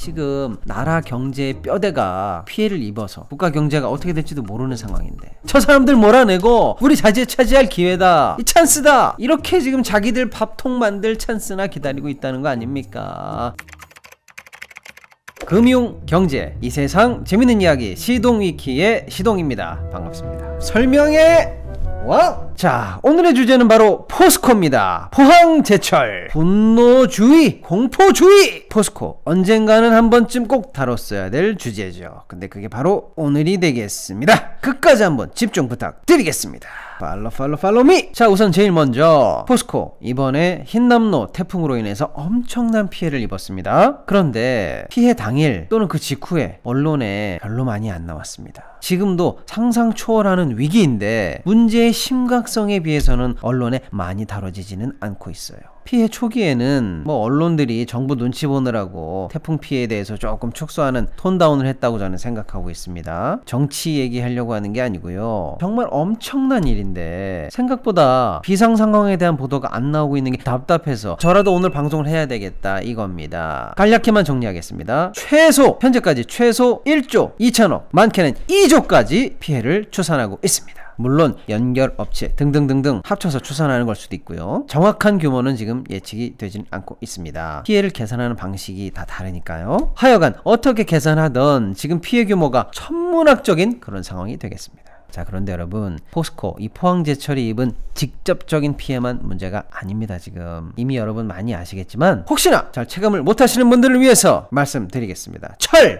지금 나라 경제의 뼈대가 피해를 입어서 국가 경제가 어떻게 될지도 모르는 상황인데 저 사람들 몰아내고 우리 자재 차지할 기회다, 이 찬스다, 이렇게 지금 자기들 밥통 만들 찬스나 기다리고 있다는 거 아닙니까? 금융, 경제, 이 세상 재밌는 이야기 시동위키의 시동입니다. 반갑습니다. 설명해 와! 자, 오늘의 주제는 바로 포스코입니다. 포항제철, 분노주의, 공포주의. 포스코 언젠가는 한 번쯤 꼭 다뤘어야 될 주제죠. 근데 그게 바로 오늘이 되겠습니다. 끝까지 한번 집중 부탁드리겠습니다. 팔로미. 자, 우선 제일 먼저 포스코 이번에 흰남노 태풍으로 인해서 엄청난 피해를 입었습니다. 그런데 피해 당일 또는 그 직후에 언론에 별로 많이 안 나왔습니다. 지금도 상상 초월하는 위기인데 문제의 심각성에 비해서는 언론에 많이 다뤄지지는 않고 있어요. 피해 초기에는 뭐 언론들이 정부 눈치 보느라고 태풍 피해에 대해서 조금 축소하는 톤다운을 했다고 저는 생각하고 있습니다. 정치 얘기하려고 하는 게 아니고요. 정말 엄청난 일인데 생각보다 비상 상황에 대한 보도가 안 나오고 있는 게 답답해서 저라도 오늘 방송을 해야 되겠다 이겁니다. 간략히만 정리하겠습니다. 현재까지 최소 1조 2천억, 많게는 2조까지 피해를 추산하고 있습니다. 물론 연결업체 등등등등 합쳐서 추산하는 걸 수도 있고요. 정확한 규모는 지금 예측이 되진 않고 있습니다. 피해를 계산하는 방식이 다 다르니까요. 하여간 어떻게 계산하던 지금 피해 규모가 천문학적인 그런 상황이 되겠습니다. 자, 그런데 여러분, 포스코 이 포항제철이 입은 직접적인 피해만 문제가 아닙니다. 지금 이미 여러분 많이 아시겠지만 혹시나 잘 체감을 못하시는 분들을 위해서 말씀드리겠습니다.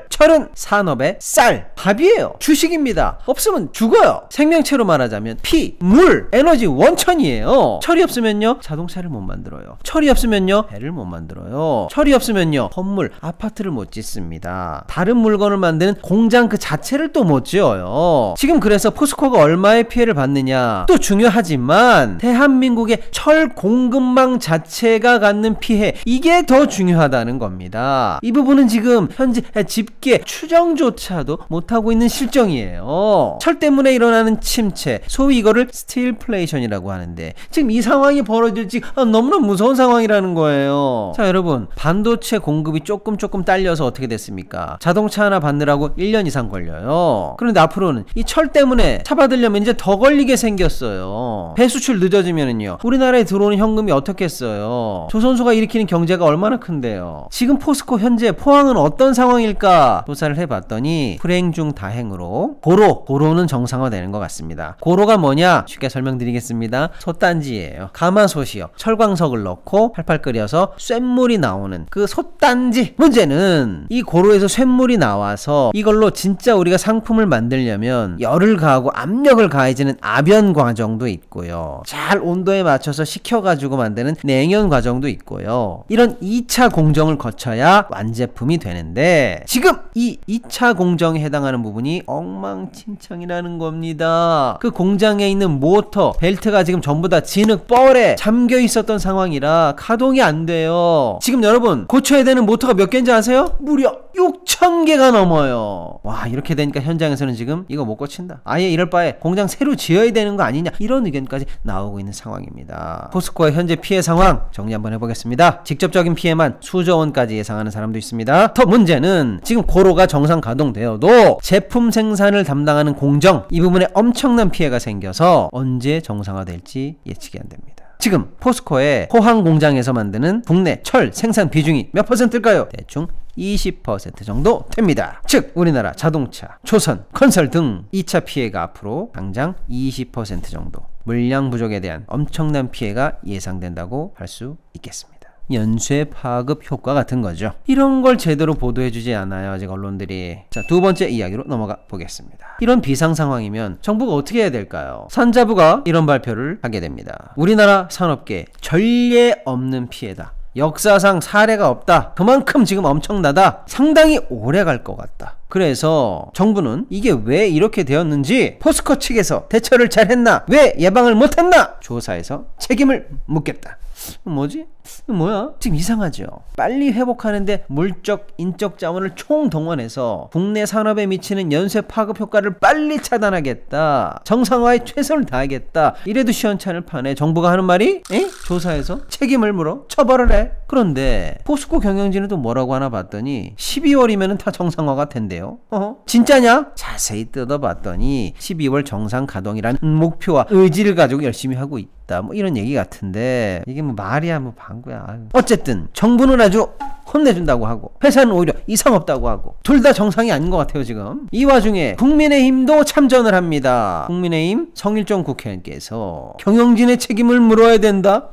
철은 산업의 쌀, 밥이에요. 주식입니다. 없으면 죽어요. 생명체로 말하자면 피, 물, 에너지 원천이에요. 철이 없으면요 자동차를 못 만들어요. 철이 없으면요 배를 못 만들어요. 철이 없으면요 건물, 아파트를 못 짓습니다. 다른 물건을 만드는 공장 그 자체를 또 못 지어요. 지금 그래서 포스코가 얼마의 피해를 받느냐 또 중요하지만 대한민국의 철 공급망 자체가 갖는 피해, 이게 더 중요하다는 겁니다. 이 부분은 지금 현재 집계 추정조차도 못하고 있는 실정이에요. 철 때문에 일어나는 침체, 소위 이거를 스틸플레이션이라고 하는데 지금 이 상황이 벌어질지 너무나 무서운 상황이라는 거예요. 자, 여러분, 반도체 공급이 조금 딸려서 어떻게 됐습니까? 자동차 하나 받느라고 1년 이상 걸려요. 그런데 앞으로는 이 철 때문에 차 받으려면 이제 더 걸리게 생겼어요. 배수출 늦어지면은요 우리나라에 들어오는 현금이 어떻겠어요? 조선소가 일으키는 경제가 얼마나 큰데요. 지금 포스코 현재 포항은 어떤 상황일까 조사를 해봤더니 불행 중 다행으로 고로는 정상화되는 것 같습니다. 고로가 뭐냐 쉽게 설명드리겠습니다. 솥단지예요. 가마솥이요. 철광석을 넣고 팔팔 끓여서 쇳물이 나오는 그 솥단지. 문제는 이 고로에서 쇳물이 나와서 이걸로 진짜 우리가 상품을 만들려면 열을 가하고 압력을 가해지는 압연 과정도 있고요. 잘 온도에 맞춰서 식혀가지고 만드는 냉연 과정도 있고요. 이런 2차 공정을 거쳐야 완제품이 되는데 지금 이 2차 공정에 해당하는 부분이 엉망진창이라는 겁니다. 그 공장에 있는 모터, 벨트가 지금 전부 다 진흙 뻘에 잠겨 있었던 상황이라 가동이 안 돼요. 지금 여러분, 고쳐야 되는 모터가 몇 개인지 아세요? 무려 6,000개가 넘어요. 와, 이렇게 되니까 현장에서는 지금 이거 못 고친다, 아예 이럴 바에 공장 새로 지어야 되는 거 아니냐, 이런 의견까지 나오고 있는 상황입니다. 포스코의 현재 피해 상황 정리 한번 해보겠습니다. 직접적인 피해만 수조 원까지 예상하는 사람도 있습니다. 더 문제는 지금 고로가 정상 가동되어도 제품 생산을 담당하는 공정, 이 부분에 엄청난 피해가 생겨서 언제 정상화될지 예측이 안 됩니다. 지금 포스코의 포항 공장에서 만드는 국내 철 생산 비중이 몇 %일까요? 대충 20% 정도 됩니다. 즉 우리나라 자동차, 조선, 건설 등 2차 피해가 앞으로 당장 20% 정도, 물량 부족에 대한 엄청난 피해가 예상된다고 할 수 있겠습니다. 연쇄 파급 효과 같은 거죠. 이런 걸 제대로 보도해주지 않아요, 아직 언론들이. 자, 두 번째 이야기로 넘어가 보겠습니다. 이런 비상 상황이면 정부가 어떻게 해야 될까요? 산자부가 이런 발표를 하게 됩니다. 우리나라 산업계 전례 없는 피해다. 역사상 사례가 없다. 그만큼 지금 엄청나다. 상당히 오래 갈 것 같다. 그래서 정부는 이게 왜 이렇게 되었는지 포스코 측에서 대처를 잘했나, 왜 예방을 못했나 조사해서 책임을 묻겠다. 뭐지? 뭐야? 지금 이상하죠? 빨리 회복하는데 물적, 인적 자원을 총동원해서 국내 산업에 미치는 연쇄 파급 효과를 빨리 차단하겠다. 정상화에 최선을 다하겠다. 이래도 시원찮을 판에 정부가 하는 말이 조사해서 책임을 물어 처벌을 해. 그런데 포스코 경영진은 또 뭐라고 하나 봤더니 12월이면 다 정상화가 된대요. 진짜냐? 자세히 뜯어봤더니 12월 정상 가동이라는 목표와 의지를 가지고 열심히 하고 있다. 뭐 이런 얘기 같은데 이게 뭐 말이야 뭐 방구야. 어쨌든 정부는 아주 혼내준다고 하고 회사는 오히려 이상 없다고 하고 둘 다 정상이 아닌 것 같아요 지금. 이 와중에 국민의힘도 참전을 합니다. 국민의힘 성일종 국회의원께서 경영진의 책임을 물어야 된다.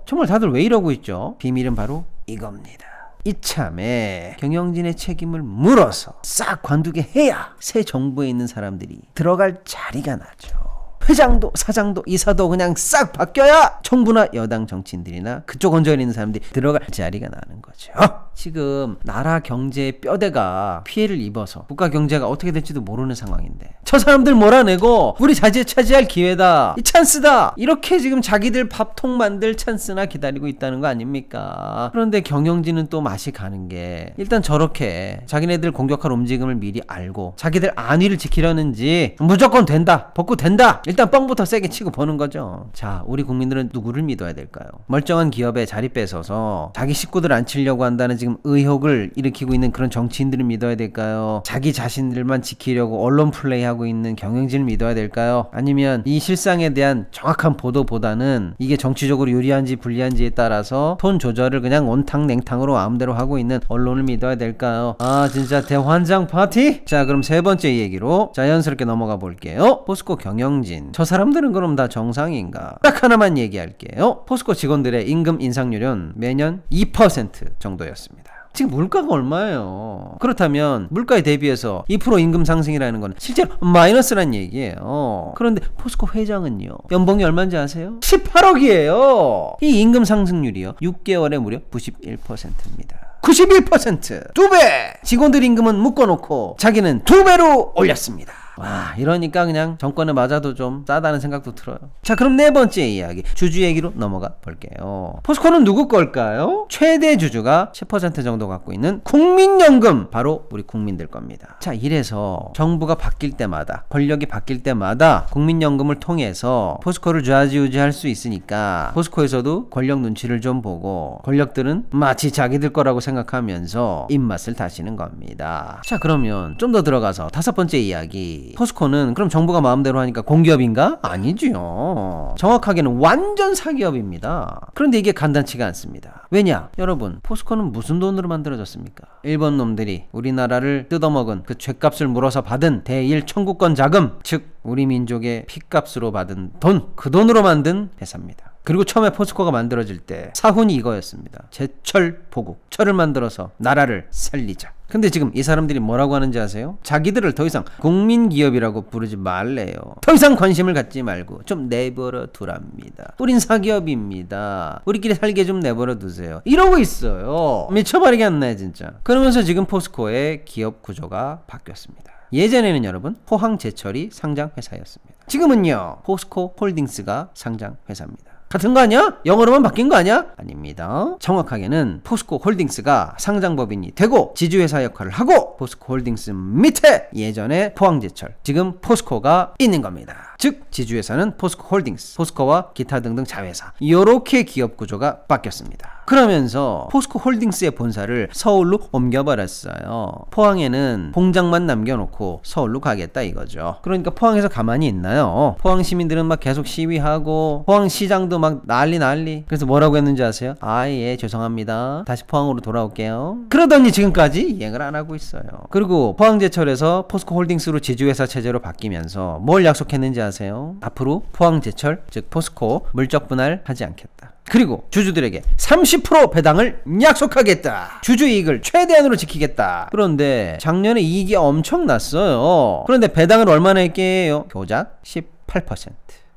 정말 다들 왜 이러고 있죠? 비밀은 바로 이겁니다. 이참에 경영진의 책임을 물어서 싹 관두게 해야 새 정부에 있는 사람들이 들어갈 자리가 나죠. 회장도 사장도 이사도 그냥 싹 바뀌어야 정부나 여당 정치인들이나 그쪽 언저리에 있는 사람들이 들어갈 자리가 나는 거죠. 지금 나라 경제의 뼈대가 피해를 입어서 국가 경제가 어떻게 될지도 모르는 상황인데 저 사람들 몰아내고 우리 자재 차지할 기회다, 이 찬스다, 이렇게 지금 자기들 밥통 만들 찬스나 기다리고 있다는 거 아닙니까? 그런데 경영진은 또 맛이 가는 게 일단 저렇게 자기네들 공격할 움직임을 미리 알고 자기들 안위를 지키려는지 무조건 된다, 복구 된다, 일단 뻥부터 세게 치고 보는 거죠. 자, 우리 국민들은 누구를 믿어야 될까요? 멀쩡한 기업에 자리 뺏어서 자기 식구들 안 치려고 한다는 지금 의혹을 일으키고 있는 그런 정치인들을 믿어야 될까요? 자기 자신들만 지키려고 언론 플레이하고 있는 경영진을 믿어야 될까요? 아니면 이 실상에 대한 정확한 보도보다는 이게 정치적으로 유리한지 불리한지에 따라서 톤 조절을 그냥 온탕 냉탕으로 마음대로 하고 있는 언론을 믿어야 될까요? 아, 진짜 대환장 파티? 자, 그럼 세 번째 얘기로 자연스럽게 넘어가 볼게요. 포스코 경영진, 저 사람들은 그럼 다 정상인가? 딱 하나만 얘기할게요. 포스코 직원들의 임금 인상률은 매년 2% 정도였습니다. 지금 물가가 얼마예요? 그렇다면 물가에 대비해서 2% 임금 상승이라는 건 실제로 마이너스란 얘기예요. 그런데 포스코 회장은요, 연봉이 얼마인지 아세요? 18억이에요. 이 임금 상승률이요 6개월에 무려 91%입니다. 91%! 2배! 직원들 임금은 묶어놓고 자기는 2배로 올렸습니다. 와, 이러니까 그냥 정권에 맞아도 좀 싸다는 생각도 들어요. 자, 그럼 네 번째 이야기, 주주 얘기로 넘어가 볼게요. 포스코는 누구 걸까요? 최대 주주가 10% 정도 갖고 있는 국민연금, 바로 우리 국민들 겁니다. 자, 이래서 정부가 바뀔 때마다, 권력이 바뀔 때마다 국민연금을 통해서 포스코를 좌지우지할 수 있으니까 포스코에서도 권력 눈치를 좀 보고 권력들은 마치 자기들 거라고 생각하면서 입맛을 다시는 겁니다. 자, 그러면 좀 더 들어가서 다섯 번째 이야기, 포스코는 그럼 정부가 마음대로 하니까 공기업인가? 아니지요. 정확하게는 완전 사기업입니다. 그런데 이게 간단치가 않습니다. 왜냐? 여러분, 포스코는 무슨 돈으로 만들어졌습니까? 일본 놈들이 우리나라를 뜯어먹은 그 죗값을 물어서 받은 대일 청구권 자금, 즉 우리 민족의 피값으로 받은 돈, 그 돈으로 만든 회사입니다. 그리고 처음에 포스코가 만들어질 때 사훈이 이거였습니다. 제철 보국, 철을 만들어서 나라를 살리자. 근데 지금 이 사람들이 뭐라고 하는지 아세요? 자기들을 더 이상 국민기업이라고 부르지 말래요. 더 이상 관심을 갖지 말고 좀 내버려 두랍니다. 우린 사기업입니다. 우리끼리 살게 좀 내버려 두세요. 이러고 있어요. 미쳐버리게 않나요 진짜. 그러면서 지금 포스코의 기업 구조가 바뀌었습니다. 예전에는 여러분, 포항제철이 상장 회사였습니다. 지금은요, 포스코 홀딩스가 상장 회사입니다. 같은 거 아니야? 영어로만 바뀐 거 아니야? 아닙니다. 정확하게는 포스코 홀딩스가 상장법인이 되고 지주회사 역할을 하고 포스코 홀딩스 밑에 예전에 포항제철, 지금 포스코가 있는 겁니다. 즉 지주회사는 포스코 홀딩스, 포스코와 기타 등등 자회사, 이렇게 기업 구조가 바뀌었습니다. 그러면서 포스코 홀딩스의 본사를 서울로 옮겨버렸어요. 포항에는 공장만 남겨놓고 서울로 가겠다 이거죠. 그러니까 포항에서 가만히 있나요? 포항 시민들은 막 계속 시위하고 포항시장도 막 난리. 그래서 뭐라고 했는지 아세요? 아, 예, 죄송합니다, 다시 포항으로 돌아올게요. 그러더니 지금까지 이행을 안 하고 있어요. 그리고 포항제철에서 포스코 홀딩스로 지주회사 체제로 바뀌면서 뭘 약속했는지 아세요? 앞으로 포항제철, 즉 포스코 물적 분할하지 않겠다. 그리고 주주들에게 30% 배당을 약속하겠다. 주주 이익을 최대한으로 지키겠다. 그런데 작년에 이익이 엄청 났어요. 그런데 배당을 얼마나 했게 해요? 교작 18%.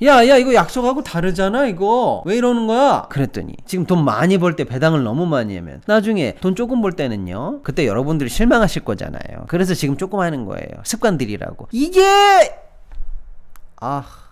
야, 이거 약속하고 다르잖아, 이거. 왜 이러는 거야? 그랬더니 지금 돈 많이 벌 때 배당을 너무 많이 하면 나중에 돈 조금 벌 때는요, 그때 여러분들이 실망하실 거잖아요. 그래서 지금 조금 하는 거예요. 습관들이라고. 이게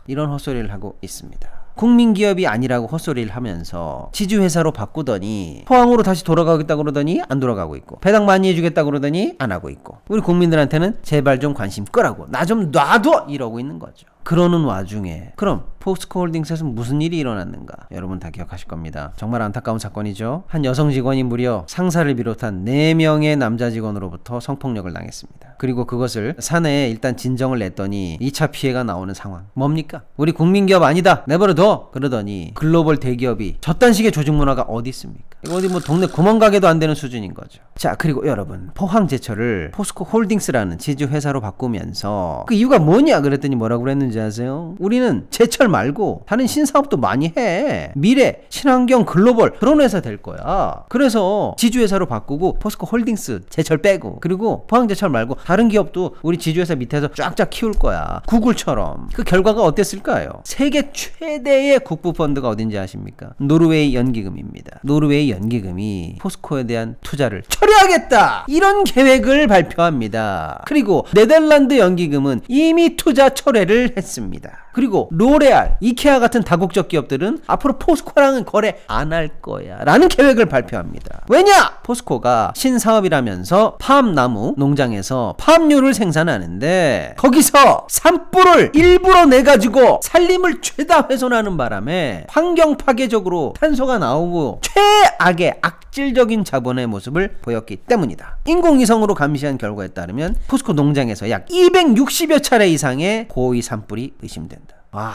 이런 헛소리를 하고 있습니다. 국민기업이 아니라고 헛소리를 하면서 지주회사로 바꾸더니 포항으로 다시 돌아가겠다 그러더니 안 돌아가고 있고, 배당 많이 해주겠다 그러더니 안 하고 있고, 우리 국민들한테는 제발 좀 관심 끄라고, 나 좀 놔둬 이러고 있는 거죠. 그러는 와중에 그럼 포스코홀딩스에서 무슨 일이 일어났는가? 여러분 다 기억하실 겁니다. 정말 안타까운 사건이죠. 한 여성 직원이 무려 상사를 비롯한 4명의 남자 직원으로부터 성폭력을 당했습니다. 그리고 그것을 사내에 일단 진정을 냈더니 2차 피해가 나오는 상황. 뭡니까? 우리 국민기업 아니다, 내버려둬 그러더니 글로벌 대기업이 저딴 식의 조직 문화가 어디 있습니까? 이거 어디 뭐 동네 구멍가게도 안 되는 수준인 거죠. 자, 그리고 여러분, 포항제철을 포스코홀딩스라는 지주회사로 바꾸면서 그 이유가 뭐냐 그랬더니 뭐라고 그랬는지 아세요? 우리는 제철 말고 다른 신사업도 많이 해. 미래, 친환경, 글로벌 그런 회사 될 거야. 그래서 지주회사로 바꾸고 포스코홀딩스 제철 빼고, 그리고 포항제철 말고 다른 기업도 우리 지주회사 밑에서 쫙쫙 키울 거야. 구글처럼. 그 결과가 어땠을까요? 세계 최대의 국부펀드가 어딘지 아십니까? 노르웨이 연기금입니다. 노르웨이 연기금이 포스코에 대한 투자를 철회하겠다, 이런 계획을 발표합니다. 그리고 네덜란드 연기금은 이미 투자 철회를 했습니다. 그리고 로레알, 이케아 같은 다국적 기업들은 앞으로 포스코랑은 거래 안 할 거야 라는 계획을 발표합니다. 왜냐? 포스코가 신사업이라면서 팜나무 농장에서 팜유를 생산하는데 거기서 산불을 일부러 내가지고 산림을 죄다 훼손하는 바람에 환경 파괴적으로 탄소가 나오고 최악의 악질적인 자본의 모습을 보였기 때문이다. 인공위성으로 감시한 결과에 따르면 포스코 농장에서 약 260여 차례 이상의 고의 산불이 의심된다. 와,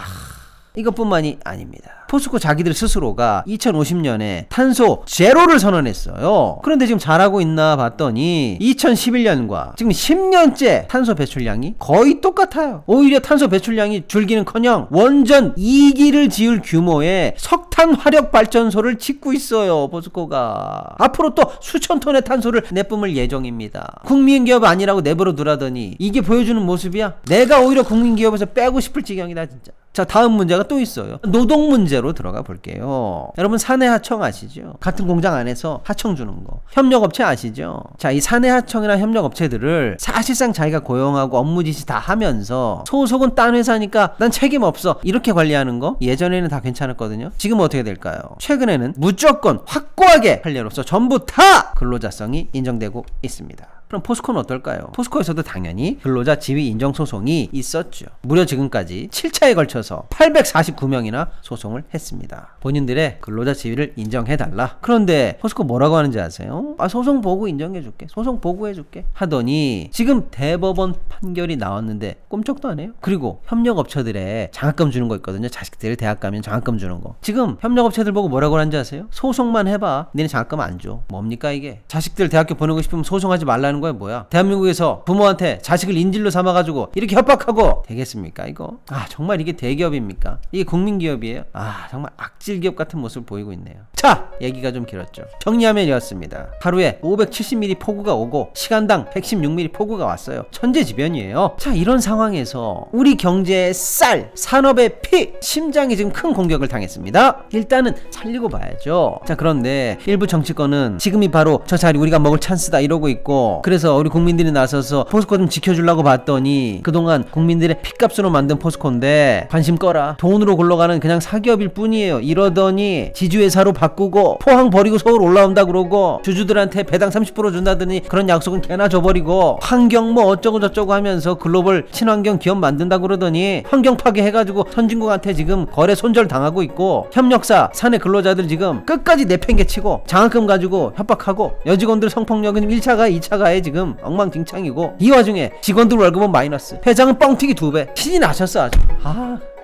이것뿐만이 아닙니다. 포스코 자기들 스스로가 2050년에 탄소 제로를 선언했어요. 그런데 지금 잘하고 있나 봤더니 2011년과 지금 10년째 탄소 배출량이 거의 똑같아요. 오히려 탄소 배출량이 줄기는커녕 원전 2기를 지을 규모의 석탄 화력 발전소를 짓고 있어요. 포스코가 앞으로 또 수천 톤의 탄소를 내뿜을 예정입니다. 국민기업 아니라고 내버려 두라더니 이게 보여주는 모습이야? 내가 오히려 국민기업에서 빼고 싶을 지경이다 진짜. 자, 다음 문제가 또 있어요. 노동 문제로 들어가 볼게요. 여러분, 사내 하청 아시죠? 같은 공장 안에서 하청 주는 거. 협력업체 아시죠? 자, 이 사내 하청이나 협력업체들을 사실상 자기가 고용하고 업무 지시 다 하면서 소속은 딴 회사니까 난 책임 없어, 이렇게 관리하는 거 예전에는 다 괜찮았거든요. 지금 어떻게 될까요? 최근에는 무조건 확고하게 판례로서 전부 다 근로자성이 인정되고 있습니다. 그럼 포스코는 어떨까요? 포스코에서도 당연히 근로자 지위 인정 소송이 있었죠. 무려 지금까지 7차에 걸쳐서 849명이나 소송을 했습니다. 본인들의 근로자 지위를 인정해달라. 그런데 포스코 뭐라고 하는지 아세요? 소송 보고 인정해줄게, 소송 보고해줄게 하더니 지금 대법원 판결이 나왔는데 꼼짝도 안 해요. 그리고 협력업체들에 장학금 주는 거 있거든요. 자식들 대학 가면 장학금 주는 거. 지금 협력업체들 보고 뭐라고 하는지 아세요? 소송만 해봐, 니네 장학금 안 줘. 뭡니까 이게? 자식들 대학교 보내고 싶으면 소송하지 말라는 거야 뭐야? 대한민국에서 부모한테 자식을 인질로 삼아가지고 이렇게 협박하고 되겠습니까 이거? 아, 정말 이게 대기업입니까? 이게 국민기업이에요? 아, 정말 악질기업 같은 모습을 보이고 있네요. 자, 얘기가 좀 길었죠. 정리하면 이렇습니다. 하루에 570mm 폭우가 오고 시간당 116mm 폭우가 왔어요. 천재지변이에요. 자, 이런 상황에서 우리 경제의 쌀, 산업의 피, 심장이 지금 큰 공격을 당했습니다. 일단은 살리고 봐야죠. 자, 그런데 일부 정치권은 지금이 바로 저 자리 우리가 먹을 찬스다 이러고 있고, 그래서 우리 국민들이 나서서 포스코 좀 지켜주려고 봤더니 그동안 국민들의 핏값으로 만든 포스코인데 관심 꺼라, 돈으로 굴러가는 그냥 사기업일 뿐이에요. 이러더니 지주회사로 바꾸고 포항 버리고 서울 올라온다 그러고 주주들한테 배당 30% 준다더니 그런 약속은 개나 줘버리고 환경 뭐 어쩌고 저쩌고 하면서 글로벌 친환경 기업 만든다 그러더니 환경 파괴해가지고 선진국한테 지금 거래 손절 당하고 있고, 협력사 사내 근로자들 지금 끝까지 내팽개치고 장학금 가지고 협박하고, 여직원들 성폭력은 1차 가해 2차 가해 지금 엉망진창이고, 이 와중에 직원들 월급은 마이너스, 회장은 뻥튀기 2배. 신이 나셨어 아주.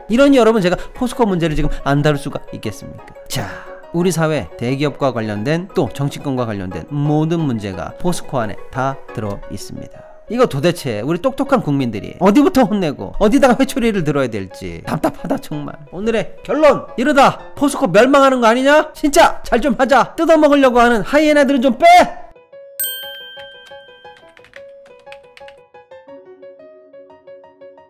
이러니 여러분, 제가 포스코 문제를 지금 안 다룰 수가 있겠습니까? 자, 우리 사회 대기업과 관련된 또 정치권과 관련된 모든 문제가 포스코 안에 다 들어 있습니다. 이거 도대체 우리 똑똑한 국민들이 어디부터 혼내고 어디다가 회초리를 들어야 될지 답답하다 정말. 오늘의 결론, 이러다 포스코 멸망하는 거 아니냐? 진짜 잘 좀 하자. 뜯어먹으려고 하는 하이에나들은 좀 빼!